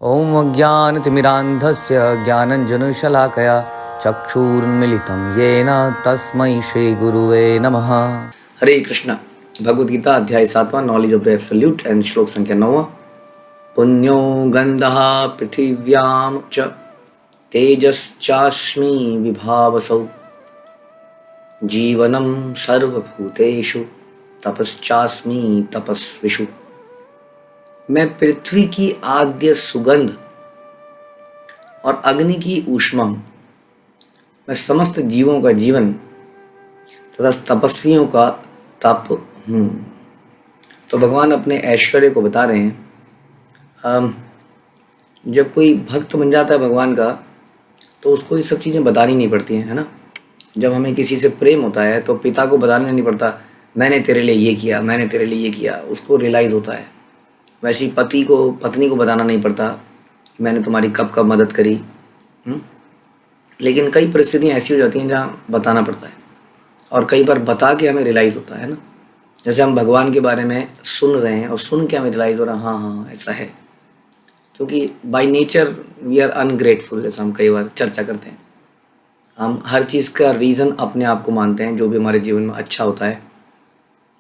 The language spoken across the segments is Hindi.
ॐ अज्ञानतिमिरान्धस्य ज्ञानञ्जनशलाकया चक्षुरुन्मिलितं येन तस्मै श्रीगुरुवे नमः। हरे कृष्ण। भगवद गीता अध्याय 7वां knowledge of the absolute and श्लोक संख्या 9। पुण्यो गन्धः पृथिव्यां च तेजश्चास्मि विभावसौ जीवनं सर्वभूतेषु तपश्चास्मि तपस्विषु। मैं पृथ्वी की आद्य सुगंध और अग्नि की ऊष्मा हूँ। मैं समस्त जीवों का जीवन तथा तपस्वियों का तप हूँ। तो भगवान अपने ऐश्वर्य को बता रहे हैं। जब कोई भक्त बन जाता है भगवान का तो उसको ये सब चीज़ें बतानी नहीं पड़ती हैं, है ना। जब हमें किसी से प्रेम होता है तो पिता को बताना नहीं पड़ता मैंने तेरे लिए ये किया, मैंने तेरे लिए ये किया, उसको रियलाइज़ होता है। वैसे ही पति को पत्नी को बताना नहीं पड़ता मैंने तुम्हारी कब कब मदद करी। लेकिन कई परिस्थितियाँ ऐसी हो जाती हैं जहाँ बताना पड़ता है और कई बार बता के हमें रियलाइज़ होता है ना। जैसे हम भगवान के बारे में सुन रहे हैं और सुन के हमें रियलाइज़ हो रहा है हाँ ऐसा है, क्योंकि by nature we are ungrateful. जैसे हम कई बार चर्चा करते हैं, हम हर चीज़ का रीज़न अपने आप को मानते हैं। जो भी हमारे जीवन में अच्छा होता है,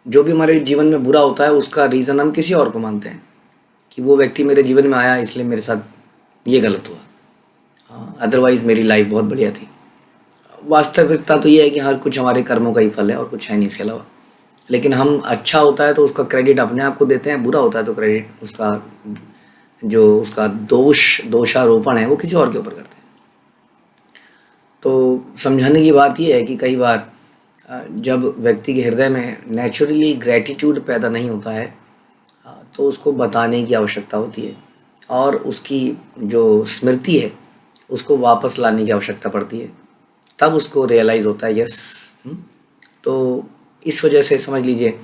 जो भी हमारे जीवन में बुरा होता है, उसका रीज़न हम किसी और को मानते हैं कि वो व्यक्ति मेरे जीवन में आया इसलिए मेरे साथ ये गलत हुआ, हाँ अदरवाइज़ मेरी लाइफ बहुत बढ़िया थी। वास्तविकता तो ये है कि हाँ कुछ हमारे कर्मों का ही फल है और कुछ है नहीं इसके अलावा। लेकिन हम अच्छा होता है तो उसका क्रेडिट अपने आप को देते हैं, बुरा होता है तो क्रेडिट उसका जो उसका दोषारोपण है वो किसी और के ऊपर करते हैं। तो समझाने की बात ये है कि कई बार जब व्यक्ति के हृदय में नेचुरली ग्रैटिट्यूड पैदा नहीं होता है तो उसको बताने की आवश्यकता होती है और उसकी जो स्मृति है उसको वापस लाने की आवश्यकता पड़ती है, तब उसको रियलाइज़ होता है यस। तो इस वजह से समझ लीजिए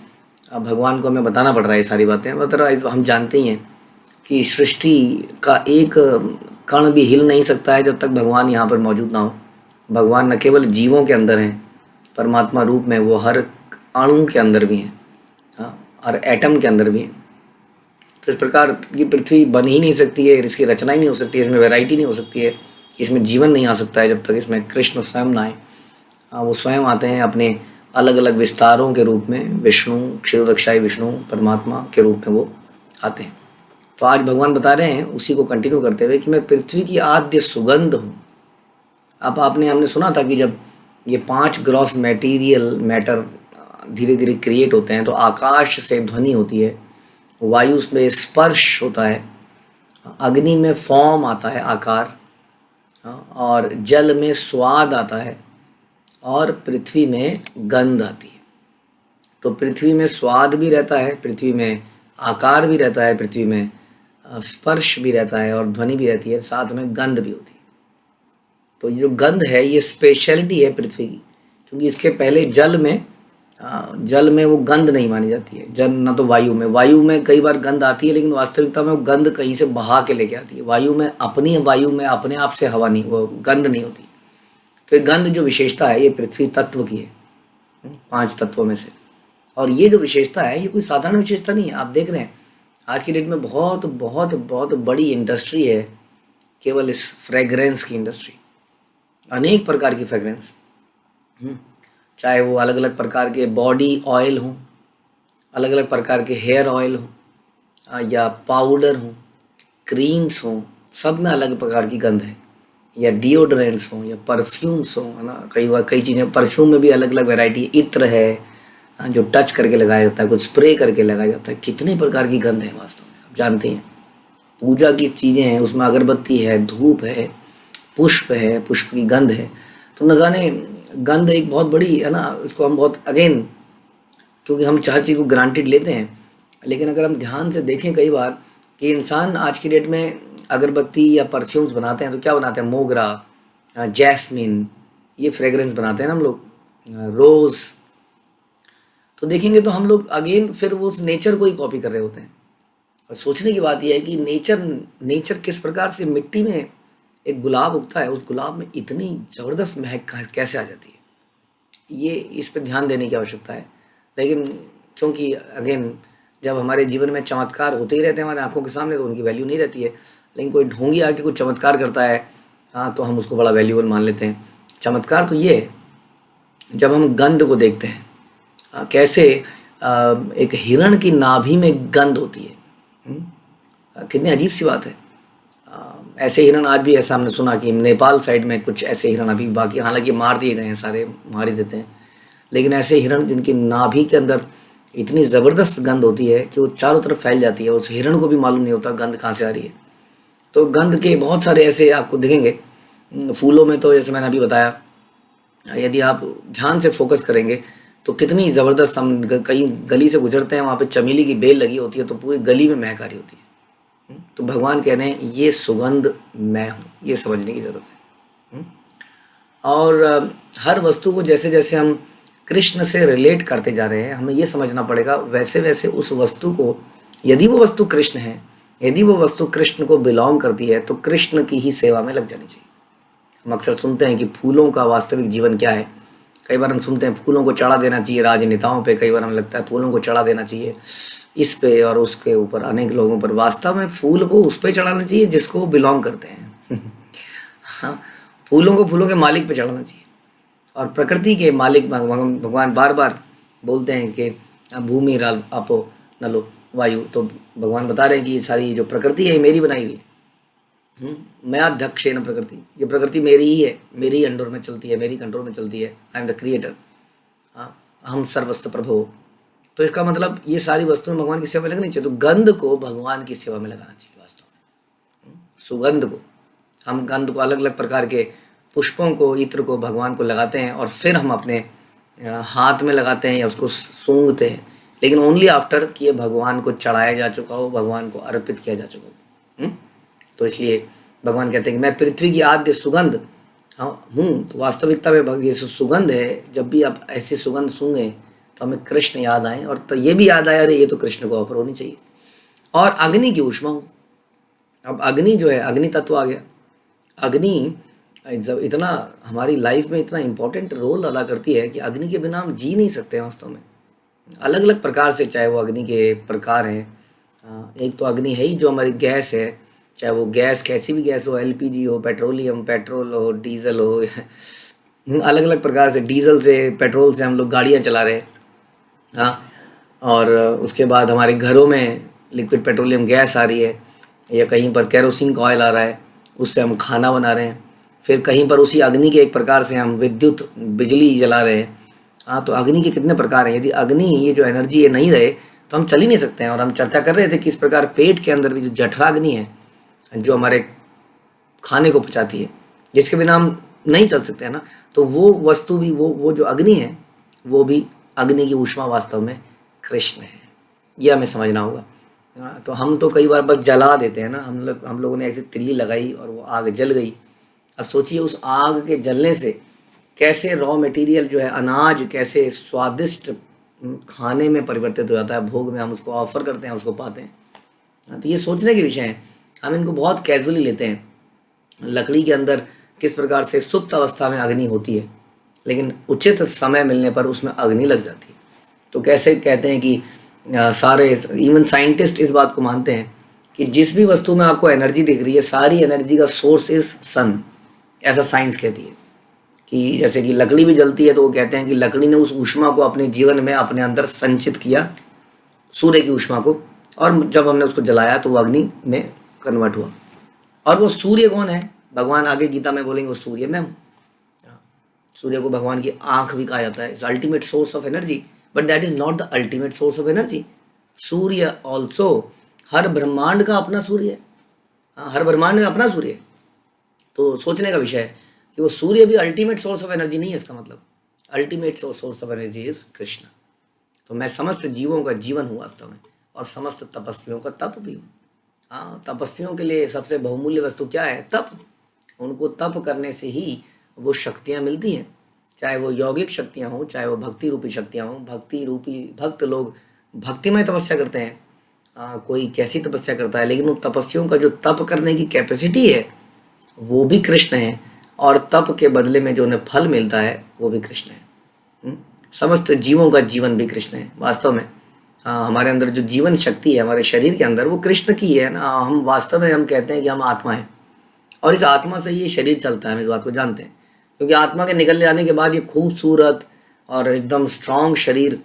भगवान को हमें बताना पड़ रहा है ये सारी बातें। अदरवाइज हम जानते ही हैं कि सृष्टि का एक कण भी हिल नहीं सकता है जब तक भगवान यहाँ पर मौजूद ना हो। भगवान न केवल जीवों के अंदर हैं, परमात्मा रूप में वो हर अणु के अंदर भी हैं, हाँ, और एटम के अंदर भी हैं। तो इस प्रकार की पृथ्वी बन ही नहीं सकती है, इसकी रचना ही नहीं हो सकती है, इसमें वैरायटी नहीं हो सकती है, इसमें जीवन नहीं आ सकता है जब तक इसमें कृष्ण स्वयं ना आए। वो स्वयं आते हैं अपने अलग अलग विस्तारों के रूप में, विष्णु क्षीरोदक्षाई विष्णु परमात्मा के रूप में वो आते हैं। तो आज भगवान बता रहे हैं उसी को कंटिन्यू करते हुए कि मैं पृथ्वी की आद्य सुगंध हूँ। अब हमने सुना था कि जब ये 5 ग्रॉस मैटर धीरे धीरे क्रिएट होते हैं तो आकाश से ध्वनि होती है, वायु में स्पर्श होता है, अग्नि में फॉर्म आता है आकार, और जल में स्वाद आता है और पृथ्वी में गंध आती है। तो पृथ्वी में स्वाद भी रहता है, पृथ्वी में आकार भी रहता है, पृथ्वी में स्पर्श भी रहता है और ध्वनि भी रहती है, साथ में गंध भी होती है। तो ये जो गंध है ये स्पेशलिटी है पृथ्वी की, क्योंकि इसके पहले जल में वो गंध नहीं मानी जाती है। जल ना तो वायु में कई बार गंध आती है, लेकिन वास्तविकता में वो गंध कहीं से बहा के लेके आती है। वायु में अपने आप से हवा नहीं, वो गंध नहीं होती। तो ये गंध जो विशेषता है ये पृथ्वी तत्व की है, 5 तत्वों में से। और ये जो विशेषता है ये कोई साधारण विशेषता नहीं है। आप देख रहे हैं आज की डेट में बहुत बहुत बहुत बड़ी इंडस्ट्री है केवल इस फ्रेगरेंस की इंडस्ट्री। अनेक प्रकार की फ्रेगरेंस, चाहे वो अलग अलग प्रकार के बॉडी ऑयल हों, अलग अलग प्रकार के हेयर ऑयल हों, या पाउडर हों, क्रीम्स हों, सब में अलग प्रकार की गंध है, या डिओड्रेंट्स हों या परफ्यूम्स हों, है ना। कई चीज़ें परफ्यूम में भी अलग अलग वैरायटी, इत्र है जो टच करके लगाया जाता है, कुछ स्प्रे करके लगाया जाता है। कितने प्रकार की गंध है वास्तव में, आप जानते हैं। पूजा की चीज़ें हैं उसमें अगरबत्ती है, धूप है, पुष्प है, पुष्प की गंध है। तो न जाने गंध एक बहुत बड़ी है ना, इसको हम बहुत अगेन क्योंकि हम हर चीज़ को ग्रांटेड लेते हैं, लेकिन अगर हम ध्यान से देखें कई बार कि इंसान आज की डेट में अगरबत्ती या परफ्यूम्स बनाते हैं तो क्या बनाते हैं, मोगरा, जैस्मिन, ये फ्रेगरेंस बनाते हैं ना हम लोग, रोज़। तो देखेंगे तो हम लोग अगेन फिर वो उस नेचर को ही कॉपी कर रहे होते हैं। और सोचने की बात यह है कि नेचर किस प्रकार से मिट्टी में एक गुलाब उगता है, उस गुलाब में इतनी ज़बरदस्त महक कैसे आ जाती है, ये इस पर ध्यान देने की आवश्यकता है। लेकिन क्योंकि अगेन जब हमारे जीवन में चमत्कार होते ही रहते हैं हमारे आंखों के सामने तो उनकी वैल्यू नहीं रहती है। लेकिन कोई ढोंगी आके कुछ चमत्कार करता है, हाँ, तो हम उसको बड़ा वैल्यूबल मान लेते हैं। चमत्कार तो ये है जब हम गंध को देखते हैं, कैसे एक हिरण की नाभि में गंध होती है। कितनी अजीब सी बात है। ऐसे हिरण आज भी, ऐसा हमने सुना कि नेपाल साइड में कुछ ऐसे हिरण अभी बाकी, हालांकि मार दिए गए हैं, सारे मार ही देते हैं, लेकिन ऐसे हिरण जिनकी नाभि के अंदर इतनी ज़बरदस्त गंध होती है कि वो चारों तरफ फैल जाती है, उस हिरण को भी मालूम नहीं होता गंध कहाँ से आ रही है। तो गंध के बहुत सारे ऐसे आपको दिखेंगे। फूलों में तो जैसे मैंने अभी बताया, यदि आप ध्यान से फोकस करेंगे तो कितनी ज़बरदस्त, हम कहीं गली से गुजरते हैं, वहाँ पे चमेली की बेल लगी होती है तो पूरी गली में महक आ रही होती है। तो भगवान कह रहे हैं ये सुगंध मैं हूँ, ये समझने की ज़रूरत है। और हर वस्तु को जैसे जैसे हम कृष्ण से रिलेट करते जा रहे हैं, हमें ये समझना पड़ेगा वैसे वैसे उस वस्तु को, यदि वो वस्तु कृष्ण है, यदि वो वस्तु कृष्ण को बिलोंग करती है, तो कृष्ण की ही सेवा में लग जानी चाहिए। हम अक्सर सुनते हैं कि फूलों का वास्तविक जीवन क्या है। कई बार हम सुनते हैं फूलों को चढ़ा देना चाहिए राजनेताओं पे, कई बार हमें लगता है फूलों को चढ़ा देना चाहिए इस पे और उसके ऊपर, अनेक लोगों पर। वास्तव में फूल को उस पे चढ़ाना चाहिए जिसको वो बिलोंग करते हैं। हाँ, फूलों को फूलों के मालिक पे चढ़ाना चाहिए। और प्रकृति के मालिक भगवान बार बार बोलते हैं कि भूमि राल आपो नलो वायु, तो भगवान बता रहे हैं कि ये सारी जो प्रकृति है मेरी बनाई हुई है। मैं अध्यक्षेन प्रकृति, ये प्रकृति मेरी ही है, मेरी ही अंडर में चलती है, मेरी कंट्रोल में चलती है। आई एम द क्रिएटर, हम सर्वस्व प्रभु। तो इसका मतलब ये सारी वस्तुएं भगवान की सेवा में लगनी चाहिए। तो गंध को भगवान की सेवा में लगाना चाहिए वास्तव में। सुगंध को, हम गंध को, अलग अलग प्रकार के पुष्पों को, इत्र को भगवान को लगाते हैं और फिर हम अपने हाथ में लगाते हैं या उसको सूंघते हैं, लेकिन ओनली आफ्टर कि ये भगवान को चढ़ाया जा चुका हो, भगवान को अर्पित किया जा चुका हो। तो इसलिए भगवान कहते हैं कि मैं पृथ्वी की आद्य सुगंध हूँ। तो वास्तविकता में ये सुगंध है, जब भी आप ऐसी सुगंध सूंघें तो हमें कृष्ण याद आए, और तो ये भी याद आया अरे ये तो कृष्ण को ऑफर होनी चाहिए। और अग्नि की ऊष्मा हूँ। अब अग्नि जो है, अग्नि तत्व आ गया। अग्नि जब इतना हमारी लाइफ में इतना इम्पोर्टेंट रोल अदा करती है कि अग्नि के बिना हम जी नहीं सकते वास्तव में। अलग अलग प्रकार से, चाहे वो अग्नि के प्रकार हैं, एक तो अग्नि है ही जो हमारी गैस है, चाहे वो गैस कैसी भी गैस हो, एलपीजी हो, पेट्रोलियम, पेट्रोल हो, डीजल हो, अलग अलग प्रकार से, डीजल से, पेट्रोल से हम लोग गाड़ियाँ चला रहे हैं। हाँ, और उसके बाद हमारे घरों में लिक्विड पेट्रोलियम गैस आ रही है, या कहीं पर केरोसिन का ऑयल आ रहा है, उससे हम खाना बना रहे हैं। फिर कहीं पर उसी अग्नि के एक प्रकार से हम विद्युत बिजली जला रहे हैं। हाँ, तो अग्नि के कितने प्रकार हैं। यदि अग्नि, ये जो एनर्जी ये नहीं रहे तो हम चल ही नहीं सकते हैं। और हम चर्चा कर रहे थे कि इस प्रकार पेट के अंदर भी जो जठरा अग्नि है, जो हमारे खाने को पचाती है, जिसके बिना हम नहीं चल सकते हैं ना, तो वो वस्तु भी, वो जो अग्नि है, वो भी अग्नि की ऊष्मा वास्तव में कृष्ण है। यह हमें समझना होगा। तो हम तो कई बार बस जला देते हैं ना, हम लोगों ने ऐसी तिल्ली लगाई और वो आग जल गई। अब सोचिए उस आग के जलने से कैसे रॉ मटेरियल जो है, अनाज, कैसे स्वादिष्ट खाने में परिवर्तित हो जाता है, भोग में हम उसको ऑफर करते हैं, उसको पाते हैं। तो ये सोचने के विषय हैं, हम इनको बहुत कैजुअली लेते हैं। लकड़ी के अंदर किस प्रकार से सुप्त अवस्था में अग्नि होती है, लेकिन उचित समय मिलने पर उसमें अग्नि लग जाती है। तो कैसे कहते हैं कि सारे, इवन साइंटिस्ट इस बात को मानते हैं कि जिस भी वस्तु में आपको एनर्जी दिख रही है, सारी एनर्जी का सोर्स इज सन। ऐसा साइंस कहती है कि जैसे कि लकड़ी भी जलती है, तो वो कहते हैं कि लकड़ी ने उस ऊष्मा को अपने जीवन में अपने अंदर संचित किया, सूर्य की ऊष्मा को, और जब हमने उसको जलाया तो वो अग्नि में कन्वर्ट हुआ। और वो सूर्य कौन है? भगवान आगे गीता में बोलेंगे वो सूर्य मैं हूँ। सूर्य को भगवान की आंख भी कहा जाता है, is ultimate source of energy, but that is not the ultimate source of energy. सूर्य ऑल्सो, हर ब्रह्मांड का अपना सूर्य है। हर ब्रह्मांड में अपना सूर्य है। तो सोचने का विषय है कि वो सूर्य भी अल्टीमेट सोर्स ऑफ एनर्जी नहीं है। इसका मतलब ultimate source of energy is Krishna. तो मैं समस्त जीवों का जीवन हूँ वास्तव में, और समस्त तपस्वियों का तप भी हूँ। हाँ, तपस्वियों के लिए सबसे बहुमूल्य वस्तु क्या है? तप। उनको तप करने से ही वो शक्तियाँ मिलती हैं, चाहे वो यौगिक शक्तियाँ हों, चाहे वो भक्ति रूपी शक्तियाँ हों। भक्ति रूपी भक्त लोग भक्तिमय तपस्या करते हैं। कोई कैसी तपस्या करता है, लेकिन उन तपस्वियों का जो तप करने की कैपेसिटी है वो भी कृष्ण है, और तप के बदले में जो उन्हें फल मिलता है वो भी कृष्ण है। समस्त जीवों का जीवन भी कृष्ण है वास्तव में। हमारे अंदर जो जीवन शक्ति है हमारे शरीर के अंदर, वो कृष्ण की है ना। हम वास्तव में हम कहते हैं कि हम आत्मा हैं, और इस आत्मा से ये शरीर चलता है, हम इस बात को जानते हैं। क्योंकि आत्मा के निकल जाने के बाद ये खूबसूरत और एकदम स्ट्रांग शरीर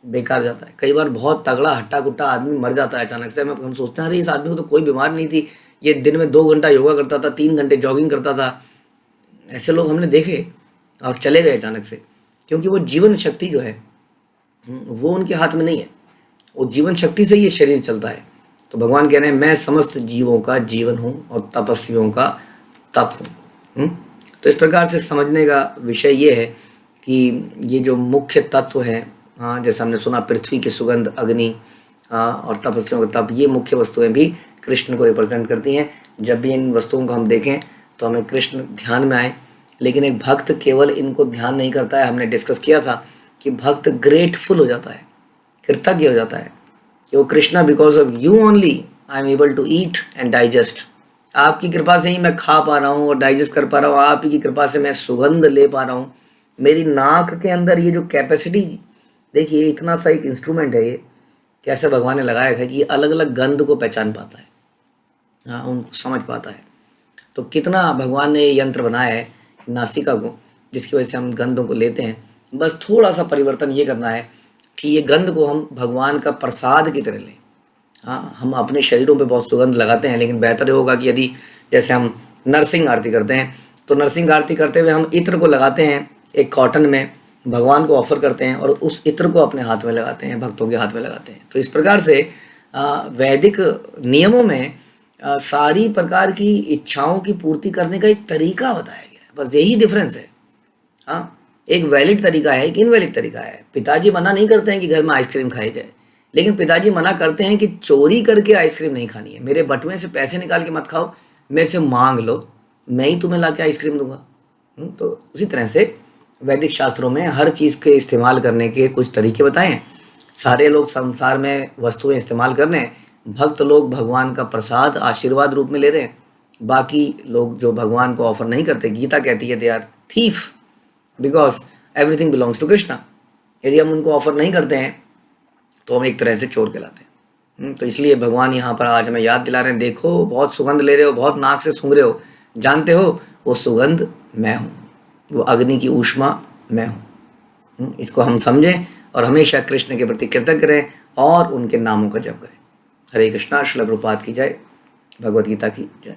बेकार जाता है। कई बार बहुत तगड़ा हट्टा कुट्टा आदमी मर जाता है अचानक से। हम सोचते हैं अरे इस आदमी को तो कोई बीमार नहीं थी, ये दिन में 2 घंटा योगा करता था, 3 घंटे जॉगिंग करता था। ऐसे लोग हमने देखे और चले गए अचानक से, क्योंकि वो जीवन शक्ति जो है वो उनके हाथ में नहीं है। वो जीवन शक्ति से ये शरीर चलता है। तो भगवान कह रहे हैं मैं समस्त जीवों का जीवन हूँ और तपस्वियों का तप हूँ। तो इस प्रकार से समझने का विषय ये है कि ये जो मुख्य तत्व है, हाँ, जैसे हमने सुना पृथ्वी की सुगंध, अग्नि, हाँ, और तपस्वियों का तप, ये मुख्य वस्तुएं भी कृष्ण को रिप्रेजेंट करती हैं। जब भी इन वस्तुओं को हम देखें तो हमें कृष्ण ध्यान में आए। लेकिन एक भक्त केवल इनको ध्यान नहीं करता है। हमने डिस्कस किया था कि भक्त ग्रेटफुल हो जाता है, कृतज्ञ हो जाता है कि वो Krishna because of you only I am able to eat and digest. आपकी कृपा से ही मैं खा पा रहा हूँ और डाइजेस्ट कर पा रहा हूँ। आप ही की कृपा से मैं सुगंध ले पा रहा हूँ। मेरी नाक के अंदर ये जो कैपेसिटी, देखिए इतना सा एक इंस्ट्रूमेंट है ये, कैसे भगवान ने लगाया है कि ये अलग अलग गंध को पहचान पाता है, हाँ, उनको समझ पाता है। तो कितना भगवान ने ये यंत्र बनाया है नासिका को, जिसकी वजह से हम गंधों को लेते हैं। बस थोड़ा सा परिवर्तन ये करना है कि ये गंध को हम भगवान का प्रसाद की तरह लें। हाँ, हम अपने शरीरों पे बहुत सुगंध लगाते हैं, लेकिन बेहतर होगा कि यदि जैसे हम नरसिंह आरती करते हैं तो नरसिंह आरती करते हुए हम इत्र को लगाते हैं एक कॉटन में, भगवान को ऑफर करते हैं और उस इत्र को अपने हाथ में लगाते हैं, भक्तों के हाथ में लगाते हैं। तो इस प्रकार से वैदिक नियमों में सारी प्रकार की इच्छाओं की पूर्ति करने का एक तरीका बताया गया है। बस यही डिफरेंस है। हाँ, एक वैलिड तरीका है, एक इनवैलिड तरीका है। पिताजी मना नहीं करते हैं कि घर में आइसक्रीम खाई जाए, लेकिन पिताजी मना करते हैं कि चोरी करके आइसक्रीम नहीं खानी है। मेरे बटुए से पैसे निकाल के मत खाओ, मेरे से मांग लो, मैं ही तुम्हें ला के आइसक्रीम दूंगा। तो उसी तरह से वैदिक शास्त्रों में हर चीज़ के इस्तेमाल करने के कुछ तरीके बताए हैं। सारे लोग संसार में वस्तुएं इस्तेमाल कर रहे हैं, भक्त लोग भगवान का प्रसाद आशीर्वाद रूप में ले रहे हैं। बाकी लोग जो भगवान को ऑफर नहीं करते, गीता कहती है they are thief because everything belongs to Krishna. यदि हम उनको ऑफर नहीं करते हैं तो हम एक तरह से चोर कहलाते हैं। तो इसलिए भगवान यहाँ पर आज हमें याद दिला रहे हैं, देखो बहुत सुगंध ले रहे हो, बहुत नाक से सूंघ रहे हो, जानते हो वो सुगंध मैं हूँ, वो अग्नि की ऊष्मा मैं हूँ। इसको हम समझें और हमेशा कृष्ण के प्रति कृतज्ञ रहें और उनके नामों का जप करें। हरे कृष्णा। श्रील प्रभुपाद की जय। भगवद गीता की जय।